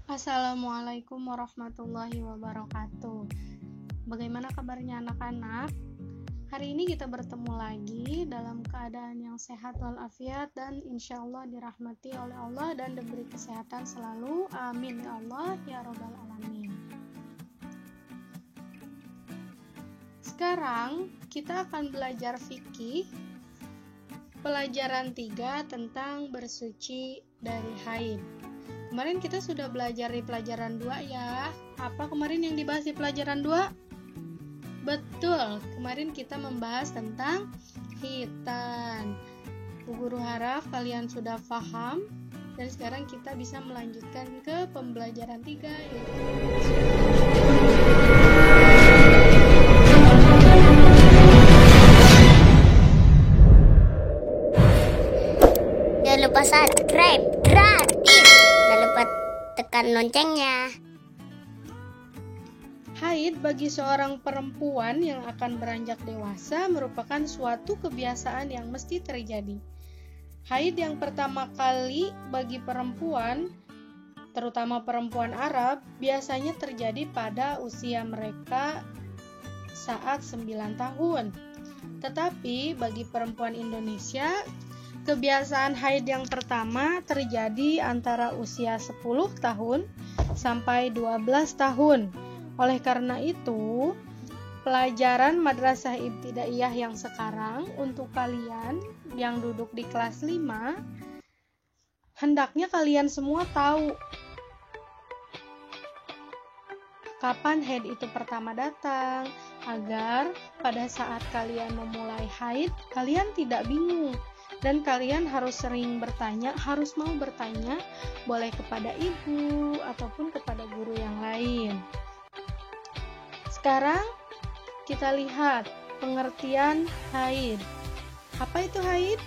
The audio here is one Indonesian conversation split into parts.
Assalamualaikum warahmatullahi wabarakatuh. Bagaimana kabarnya anak-anak? Hari ini kita bertemu lagi dalam keadaan yang sehat walafiat dan insya Allah dirahmati oleh Allah dan diberi kesehatan selalu. Amin ya Allah ya Rabbal Alamin. Sekarang kita akan belajar fikih pelajaran 3 tentang bersuci dari haid. Kemarin kita sudah belajar di pelajaran 2 ya. Apa kemarin yang dibahas di pelajaran 2? Betul, kemarin kita membahas tentang khitan. Bu Guru harap kalian sudah paham dan sekarang kita bisa melanjutkan ke pembelajaran 3 yaitu Jangan lupa subscribe gratis. Jangan lupa tekan loncengnya. Haid bagi seorang perempuan yang akan beranjak dewasa merupakan suatu kebiasaan yang mesti terjadi. Haid yang pertama kali bagi perempuan, terutama perempuan Arab, biasanya terjadi pada usia mereka saat 9 tahun. Tetapi bagi perempuan Indonesia, kebiasaan haid yang pertama terjadi antara usia 10 tahun sampai 12 tahun. Oleh karena itu, pelajaran Madrasah Ibtidaiyah yang sekarang untuk kalian yang duduk di kelas 5, hendaknya kalian semua tahu kapan haid itu pertama datang, agar pada saat kalian memulai haid, kalian tidak bingung. Dan kalian harus sering bertanya, harus mau bertanya, boleh kepada ibu ataupun kepada guru yang lain. Sekarang kita lihat pengertian haid. Apa itu haid?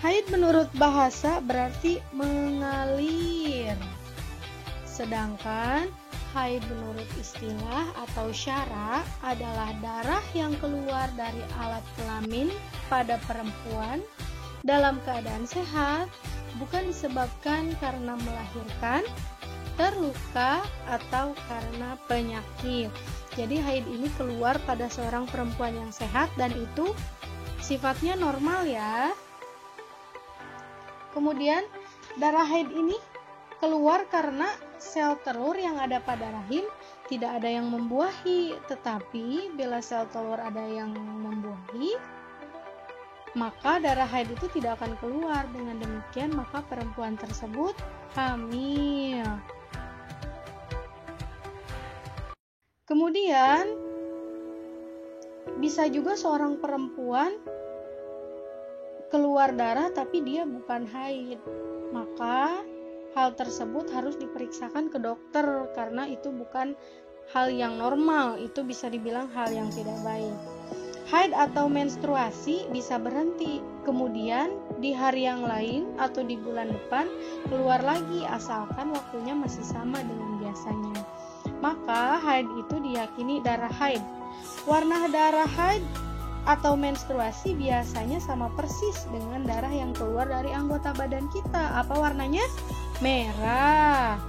Haid menurut bahasa berarti mengalir. Sedangkan haid menurut istilah atau syara adalah darah yang keluar dari alat kelamin pada perempuan dalam keadaan sehat, bukan disebabkan karena melahirkan, terluka, atau karena penyakit. Jadi haid ini keluar pada seorang perempuan yang sehat dan itu sifatnya normal ya. Kemudian darah haid ini keluar karena sel telur yang ada pada rahim tidak ada yang membuahi, tetapi bila sel telur ada yang membuahi, maka darah haid itu tidak akan keluar. Dengan demikian maka perempuan tersebut hamil. Kemudian bisa juga seorang perempuan keluar darah tapi dia bukan haid. Maka hal tersebut harus diperiksakan ke dokter karena itu bukan hal yang normal, itu bisa dibilang hal yang tidak baik. Haid atau menstruasi bisa berhenti, kemudian di hari yang lain atau di bulan depan keluar lagi asalkan waktunya masih sama dengan biasanya. Maka haid itu diyakini darah haid. Warna darah haid atau menstruasi biasanya sama persis dengan darah yang keluar dari anggota badan kita. Apa warnanya? Merah.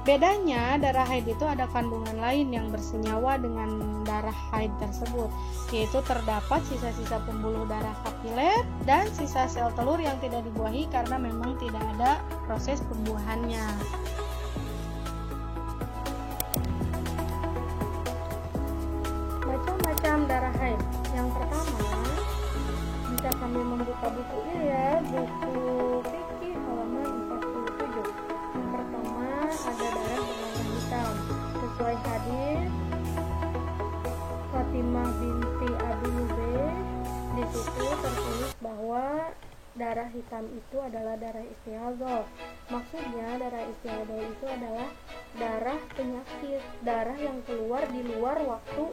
Bedanya darah haid itu ada kandungan lain yang bersenyawa dengan darah haid tersebut, yaitu terdapat sisa-sisa pembuluh darah kapiler dan sisa sel telur yang tidak dibuahi karena memang tidak ada proses pembuahannya. Macam-macam darah haid. Yang pertama, bisa sambil membuka bukunya ya, buku fikih halaman 47. Yang pertama ada darah berwarna hitam. Sesuai hadis Fatimah binti Abi Hubaysh, di situ tertulis bahwa darah hitam itu adalah darah istihadhah. Maksudnya darah istihadhah itu adalah darah penyakit, darah yang keluar di luar waktu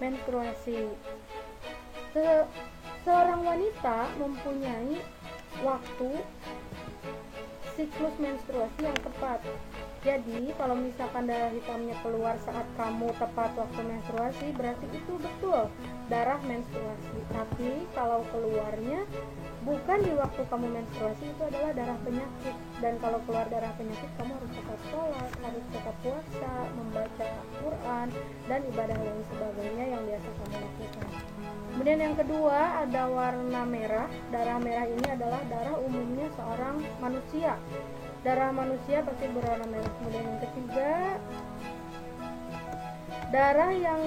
menstruasi. Seorang wanita mempunyai waktu siklus menstruasi yang tepat. Jadi kalau misalkan darah hitamnya keluar saat kamu tepat waktu menstruasi, berarti itu betul darah menstruasi. Tapi kalau keluarnya bukan di waktu kamu menstruasi, itu adalah darah penyakit. Dan kalau keluar darah penyakit, kamu harus tetap sholat, harus harus tetap puasa, membaca Quran, dan ibadah lain sebagainya yang biasa kamu lakukan. Kemudian yang kedua ada warna merah. Darah merah ini adalah darah umumnya seorang manusia. Darah manusia pasti berwarna merah. Kemudian yang ketiga, darah yang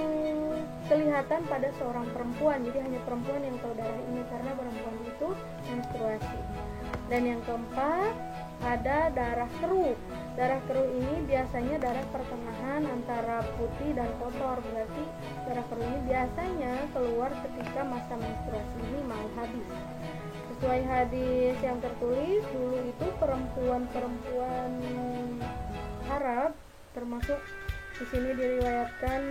kelihatan pada seorang perempuan. Jadi hanya perempuan yang tahu darah ini karena perempuan itu menstruasi. Dan yang keempat ada darah keruh. Darah keruh ini biasanya darah pertengahan antara putih dan kotor. Berarti darah keruh ini biasanya keluar ketika masa menstruasi ini mau habis. Sesuai hadis yang tertulis, dulu itu perempuan Arab, termasuk di sini diriwayatkan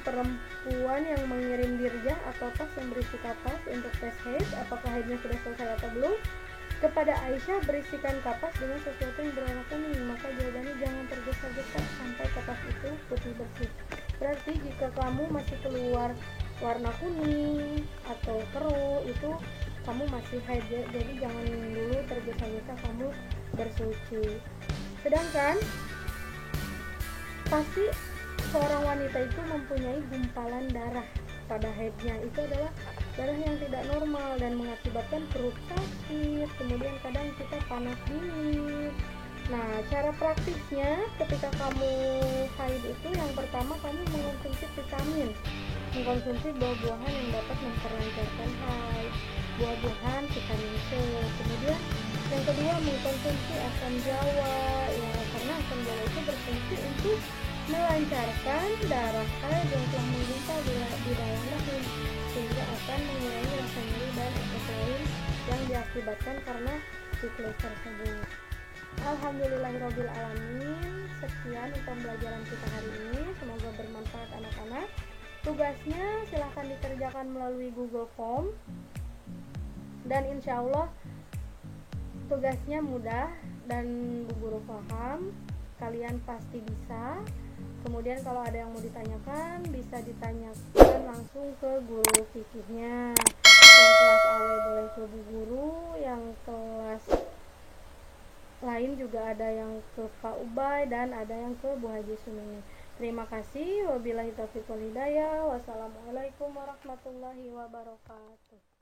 perempuan yang mengirim dirjah atau tas yang berisi kapas untuk tes haid, apakah haidnya sudah selesai atau belum, kepada Aisyah, berisikan kapas dengan sesuatu yang berwarna kuning. Maka jawabannya jangan tergesa-gesa sampai kapas itu putih bersih. Berarti jika kamu masih keluar warna kuning atau keruh, itu kamu masih haid, jadi jangan dulu tergesa-gesa kamu bersuci. Sedangkan pasti seorang wanita itu mempunyai gumpalan darah pada haidnya. Itu adalah darah yang tidak normal dan mengakibatkan perut sakit, kemudian kadang kita panas dingin. Nah, cara praktisnya ketika kamu haid itu yang pertama kamu mengonsumsi vitamin, mengkonsumsi buah-buahan yang dapat memperlancarkan haid, buah-buahan vitamin C. Kemudian yang kedua mengkonsumsi asam jawa, ya karena asam jawa itu berfungsi untuk melancarkan darah haid yang telah melimpah di dalam rahim, sehingga akan mengurangi rasa nyeri dan efek lain yang diakibatkan karena siklus tersebut. Alhamdulillahirabbil alamin. Sekian untuk pembelajaran kita hari ini, semoga bermanfaat anak-anak. Tugasnya silahkan dikerjakan melalui Google Form, dan insya Allah tugasnya mudah dan Bu Guru paham, kalian pasti bisa. Kemudian kalau ada yang mau ditanyakan, bisa ditanyakan langsung ke guru fikihnya. Yang kelas AW boleh ke Bu Guru, yang kelas lain juga ada yang ke Pak Ubay dan ada yang ke Bu Haji Sumini. Terima kasih. Wabillahi taufiq wal hidayah. Wassalamualaikum warahmatullahi wabarakatuh.